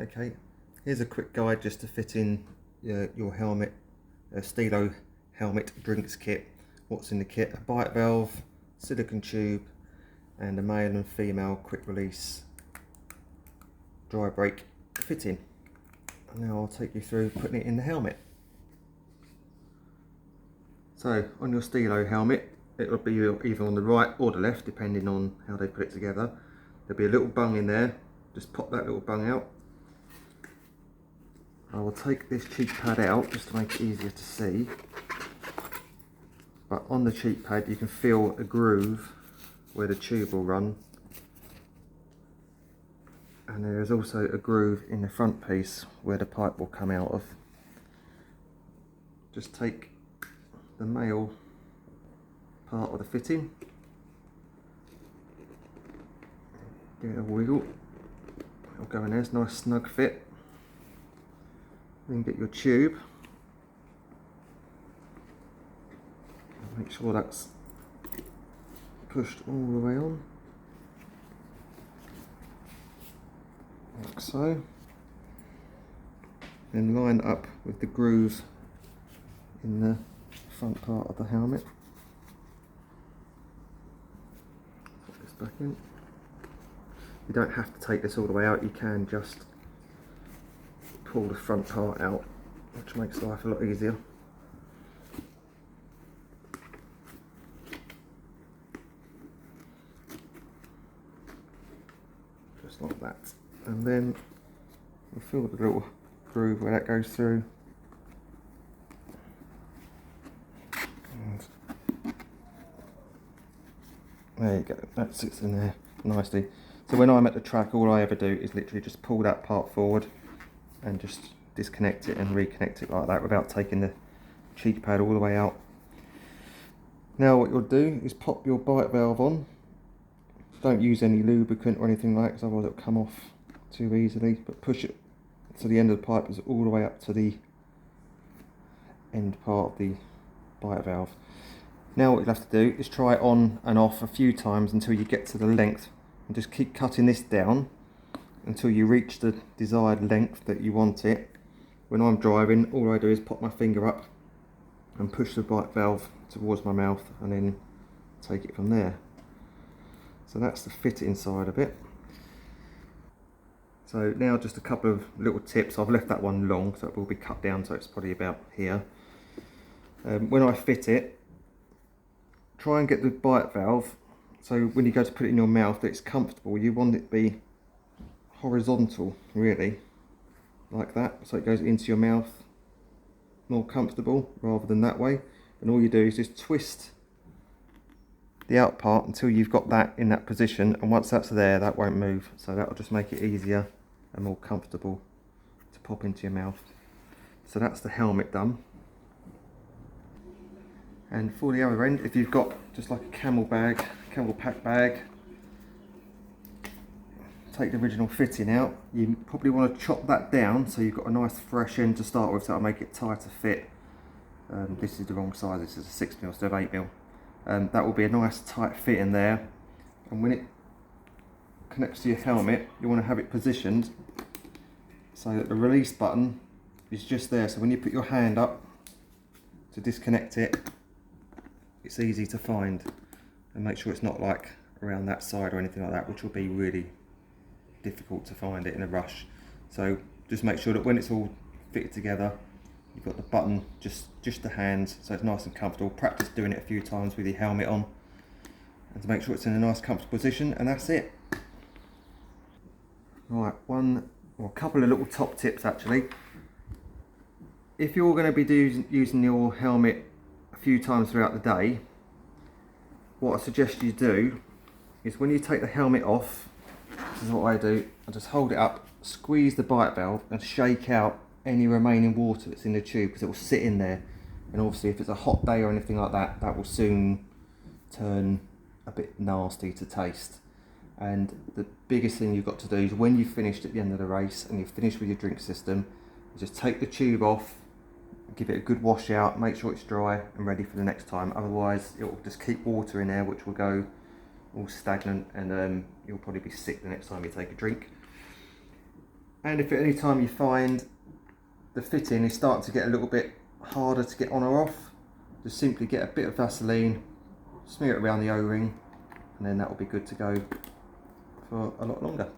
Okay, here's a quick guide just to fit in your helmet, a Stilo helmet drinks kit. What's in the kit? A bite valve, silicone tube, and a male and female quick release dry brake fitting. And now I'll take you through putting it in the helmet. So on your Stilo helmet, it will be either on the right or the left depending on how they put it together. There'll be a little bung in there, just pop that little bung out. I will take this cheek pad out just to make it easier to see. But on the cheek pad you can feel a groove where the tube will run. And there is also a groove in the front piece where the pipe will come out of. Just take the male part of the fitting, give it a wiggle, it'll go in there, it's a nice snug fit. Then get your tube, make sure that's pushed all the way on, like so. Then line up with the groove in the front part of the helmet. Put this back in. You don't have to take this all the way out, you can just pull the front part out, which makes life a lot easier. Just like that. And then you feel the little groove where that goes through. And there you go, that sits in there nicely. So when I'm at the track, all I ever do is literally just pull that part forward and just disconnect it and reconnect it like that without taking the cheek pad all the way out. Now what you'll do is pop your bite valve on. Don't use any lubricant or anything like that, because otherwise it'll come off too easily, but push it to the end of the pipe is all the way up to the end part of the bite valve. Now what you'll have to do is try it on and off a few times until you get to the length, and just keep cutting this down until you reach the desired length that you want it. When I'm driving, all I do is pop my finger up and push the bite valve towards my mouth and then take it from there. So that's the fit inside of it. So now just a couple of little tips. I've left that one long, so it will be cut down, so it's probably about here. When I fit it, try and get the bite valve, so when you go to put it in your mouth that it's comfortable. You want it to be horizontal, really, like that, so it goes into your mouth more comfortable rather than that way. And all you do is just twist the out part until you've got that in that position, and once that's there, that won't move, so that will just make it easier and more comfortable to pop into your mouth. So that's the helmet done. And for the other end, if you've got just like a camel pack bag, take the original fitting out. You probably want to chop that down so you've got a nice fresh end to start with, so that'll make it tighter fit. This is the wrong size, this is a 6mm instead of 8mm. That will be a nice tight fit in there, and when it connects to your helmet, you want to have it positioned so that the release button is just there, so when you put your hand up to disconnect it, it's easy to find. And make sure it's not like around that side or anything like that, which will be really difficult to find it in a rush. So just make sure that when it's all fitted together, you've got the button just the hand, so it's nice and comfortable. Practice doing it a few times with your helmet on, and to make sure it's in a nice comfortable position, and that's it. Right, one or a couple of little top tips actually. If you're going to be using your helmet a few times throughout the day, what I suggest you do is when you take the helmet off, this is what I do, I just hold it up, squeeze the bite valve and shake out any remaining water that's in the tube, because it will sit in there, and obviously if it's a hot day or anything like that, that will soon turn a bit nasty to taste. And the biggest thing you've got to do is when you've finished at the end of the race and you've finished with your drink system, just take the tube off, give it a good wash out, make sure it's dry and ready for the next time. Otherwise it will just keep water in there, which will go all stagnant, and you'll probably be sick the next time you take a drink. And if at any time you find the fitting is starting to get a little bit harder to get on or off, just simply get a bit of Vaseline, smear it around the O-ring, and then that will be good to go for a lot longer.